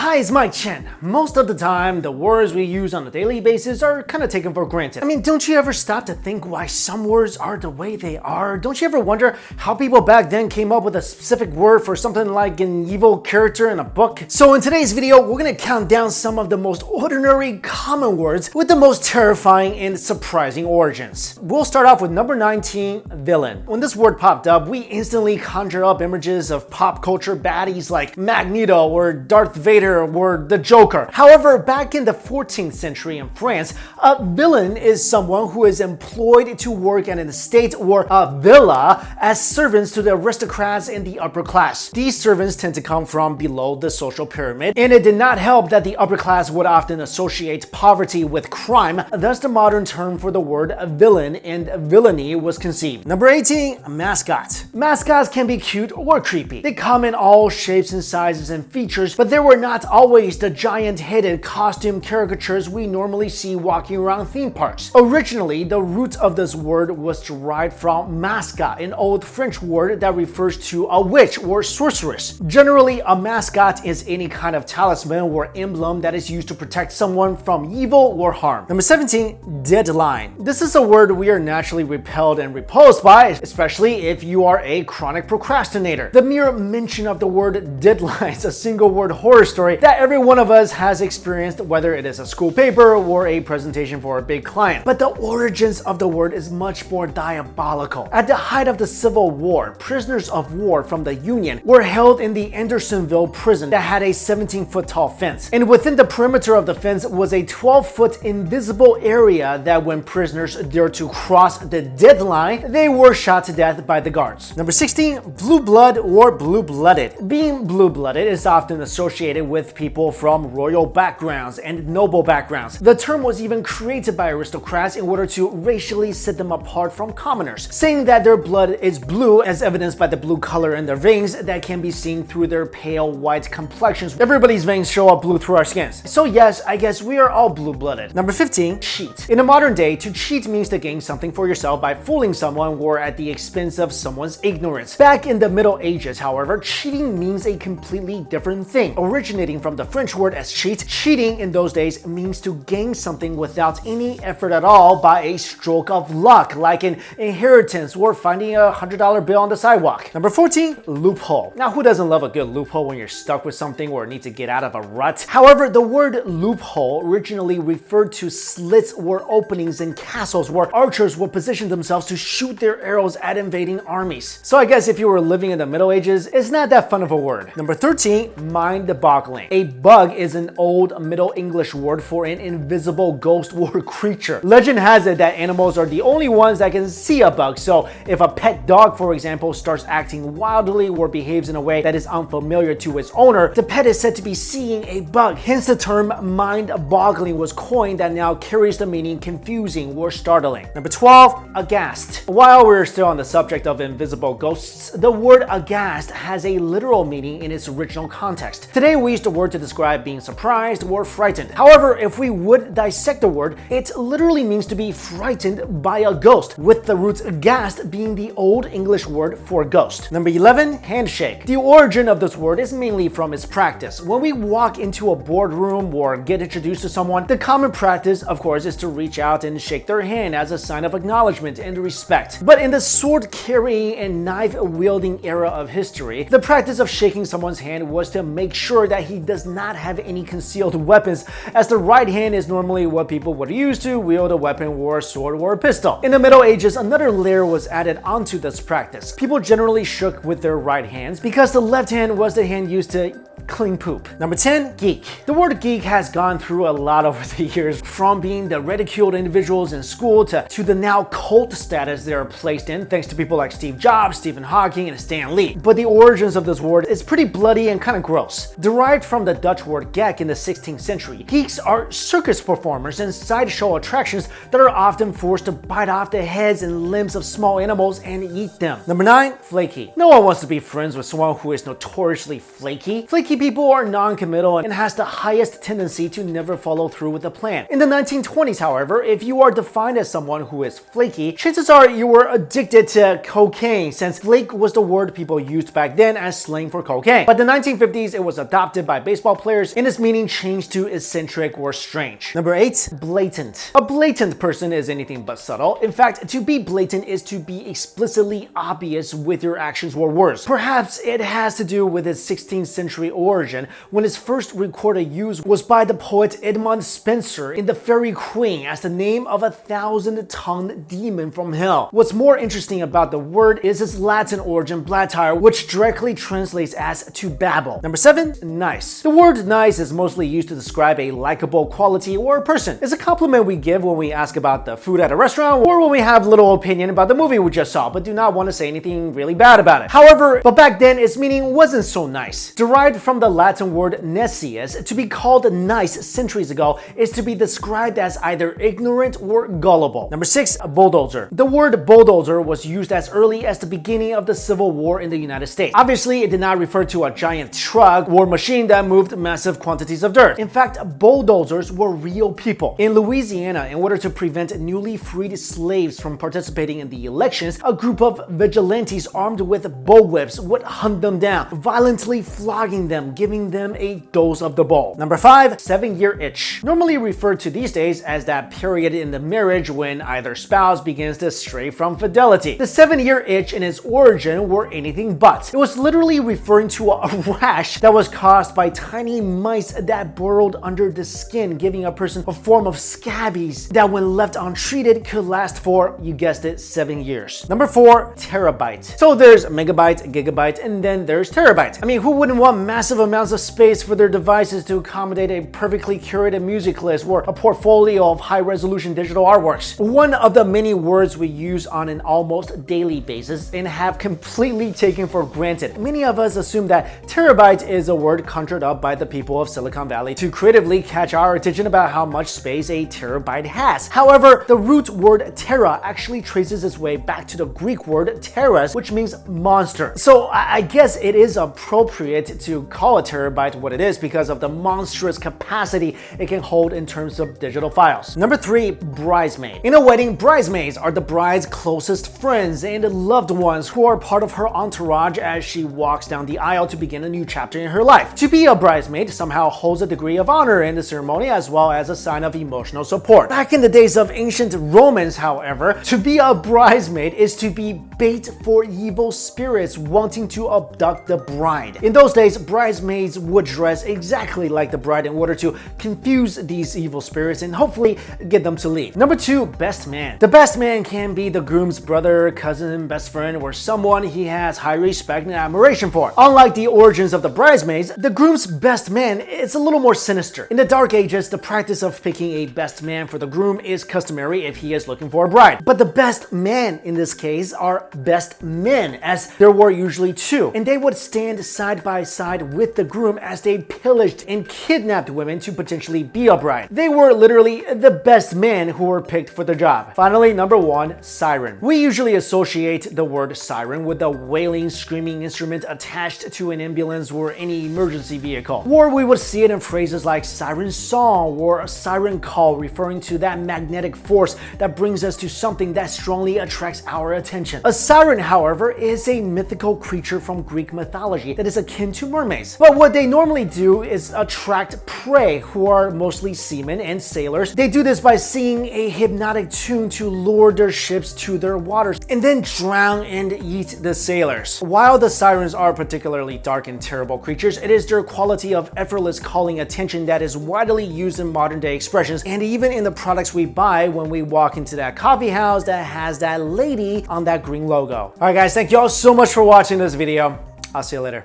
Hi, it's Mikexingchen. Most of the time, the words we use on a daily basis are kind of taken for granted. I mean, don't you ever stop to think why some words are the way they are? Don't you ever wonder how people back then came up with a specific word for something like an evil character in a book? So in today's video, we're gonna count down some of the most ordinary common words with the most terrifying and surprising origins. We'll start off with number 19, villain. When this word popped up, we instantly conjure up images of pop culture baddies like Magneto or Darth Vader or the Joker. However, back in the 14th century in France, a villain is someone who is employed to work at an estate or a villa as servants to the aristocrats in the upper class. These servants tend to come from below the social pyramid, and it did not help that the upper class would often associate poverty with crime, thus the modern term for the word villain and villainy was conceived. Number 18, mascot. Mascots can be cute or creepy. They come in all shapes and sizes and features, but they were not always the giant-headed costume caricatures we normally see walking around theme parks. Originally, the root of this word was derived from mascot, an old French word that refers to a witch or sorceress. Generally, a mascot is any kind of talisman or emblem that is used to protect someone from evil or harm. Number 17, deadline. This is a word we are naturally repelled and repulsed by, especially if you are a chronic procrastinator. The mere mention of the word deadline is a single word horror story that every one of us has experienced, whether it is a school paper or a presentation for a big client. But the origins of the word is much more diabolical. At the height of the Civil War, prisoners of war from the Union were held in the Andersonville prison that had a 17-foot tall fence. And within the perimeter of the fence was a 12-foot invisible area that when prisoners dared to cross the deadline, they were shot to death by the guards. Number 16, blue blood or blue-blooded. Being blue-blooded is often associated with people from royal backgrounds and noble backgrounds. The term was even created by aristocrats in order to racially set them apart from commoners, saying that their blood is blue as evidenced by the blue color in their veins that can be seen through their pale white complexions. Everybody's veins show up blue through our skins. So yes, I guess we are all blue-blooded. Number 15, cheat. In the modern day, to cheat means to gain something for yourself by fooling someone or at the expense of someone's ignorance. Back in the Middle Ages, however, cheating means a completely different thing. Originating from the French word as cheat, cheating in those days means to gain something without any effort at all by a stroke of luck, like an inheritance or finding a $100 bill on the sidewalk. Number 14, loophole. Now, who doesn't love a good loophole when you're stuck with something or need to get out of a rut? However, the word loophole originally referred to slits or openings in castles where archers would position themselves to shoot their arrows at invading armies. So I guess if you were living in the Middle Ages, it's not that fun of a word. Number 13, mindboggling. A bug is an old Middle English word for an invisible ghost or creature. Legend has it that animals are the only ones that can see a bug, so if a pet dog, for example, starts acting wildly or behaves in a way that is unfamiliar to its owner, the pet is said to be seeing a bug. Hence the term mind-boggling was coined that now carries the meaning confusing or startling. Number 12, aghast. While we're still on the subject of invisible ghosts, the word aghast has a literal meaning in its original context. Today we use the word to describe being surprised or frightened. However, if we would dissect the word, it literally means to be frightened by a ghost, with the root aghast being the old English word for ghost. Number 11, handshake. The origin of this word is mainly from its practice. When we walk into a boardroom or get introduced to someone, the common practice, of course, is to reach out and shake their hand as a sign of acknowledgement and respect. But in the sword-carrying and knife-wielding era of history, the practice of shaking someone's hand was to make sure that he does not have any concealed weapons, as the right hand is normally what people would use to wield a weapon or a sword or a pistol. In the Middle Ages, another layer was added onto this practice. People generally shook with their right hands because the left hand was the hand used to clean poop. Number 10, geek. The word geek has gone through a lot over the years, from being the ridiculed individuals in school to the now cult status they are placed in thanks to people like Steve Jobs, Stephen Hawking, and Stan Lee. But the origins of this word is pretty bloody and kind of gross. Derived from the Dutch word gek in the 16th century, geeks are circus performers and sideshow attractions that are often forced to bite off the heads and limbs of small animals and eat them. Number 9, flaky. No one wants to be friends with someone who is notoriously flaky. Flaky people are non-committal and has the highest tendency to never follow through with a plan. In the 1920s, however, if you are defined as someone who is flaky, chances are you were addicted to cocaine, since flake was the word people used back then as slang for cocaine. But in the 1950s, it was adopted by baseball players and its meaning changed to eccentric or strange. Number 8, blatant. A blatant person is anything but subtle. In fact, to be blatant is to be explicitly obvious with your actions or words. Perhaps it has to do with its 16th century origin, when its first recorded use was by the poet Edmund Spenser in The Faerie Queene as the name of a 1,000-tongued demon from hell. What's more interesting about the word is its Latin origin blatire, which directly translates as to babble. Number 7, nice. The word nice is mostly used to describe a likable quality or person. It's a compliment we give when we ask about the food at a restaurant or when we have little opinion about the movie we just saw but do not want to say anything really bad about it. However, back then its meaning wasn't so nice. Derived from the Latin word necius, to be called nice centuries ago is to be described as either ignorant or gullible. Number 6, bulldozer. The word bulldozer was used as early as the beginning of the Civil War in the United States. Obviously, it did not refer to a giant truck or machine that moved massive quantities of dirt. In fact, bulldozers were real people. In Louisiana, in order to prevent newly freed slaves from participating in the elections, a group of vigilantes armed with bullwhips would hunt them down, violently flogging them, giving them a dose of the bull. Number 5, 7-year itch. Normally referred to these days as that period in the marriage when either spouse begins to stray from fidelity. The 7-year itch in its origin were anything but. It was literally referring to a rash that was caused by tiny mice that burrowed under the skin, giving a person a form of scabies that when left untreated could last for, you guessed it, 7 years. Number 4, terabyte. So there's megabyte, gigabyte, and then there's terabyte. I mean, who wouldn't want massive amounts of space for their devices to accommodate a perfectly curated music list or a portfolio of high-resolution digital artworks? One of the many words we use on an almost daily basis and have completely taken for granted. Many of us assume that terabyte is a word conjured up by the people of Silicon Valley to creatively catch our attention about how much space a terabyte has. However, the root word tera actually traces its way back to the Greek word teras, which means monster. So I guess it is appropriate to call a terabyte what it is because of the monstrous capacity it can hold in terms of digital files. Number 3, bridesmaid. In a wedding, bridesmaids are the bride's closest friends and loved ones who are part of her entourage as she walks down the aisle to begin a new chapter in her life. To be a bridesmaid somehow holds a degree of honor in the ceremony as well as a sign of emotional support. Back in the days of ancient Romans, however, to be a bridesmaid is to be bait for evil spirits wanting to abduct the bride. In those days, bridesmaids would dress exactly like the bride in order to confuse these evil spirits and hopefully get them to leave. Number 2, best man. The best man can be the groom's brother, cousin, best friend, or someone he has high respect and admiration for. Unlike the origins of the bridesmaids, the groom's best man is a little more sinister. In the Dark Ages, the practice of picking a best man for the groom is customary if he is looking for a bride. But the best man in this case are best men, as there were usually 2, and they would stand side by side with the groom as they pillaged and kidnapped women to potentially be a bride. They were literally the best men who were picked for the job. Finally, number 1, siren. We usually associate the word siren with a wailing, screaming instrument attached to an ambulance or any emergency vehicle. Or we would see it in phrases like siren song or a siren call, referring to that magnetic force that brings us to something that strongly attracts our attention. A siren, however, is a mythical creature from Greek mythology that is akin to mermaids. But what they normally do is attract prey, who are mostly seamen and sailors. They do this by singing a hypnotic tune to lure their ships to their waters and then drown and eat the sailors. While the sirens are particularly dark and terrible creatures, it is their quality of effortless calling attention that is widely used in modern day expressions and even in the products we buy when we walk into that coffee house that has that lady on that green logo. Alright guys, thank you all so much for watching this video. I'll see you later.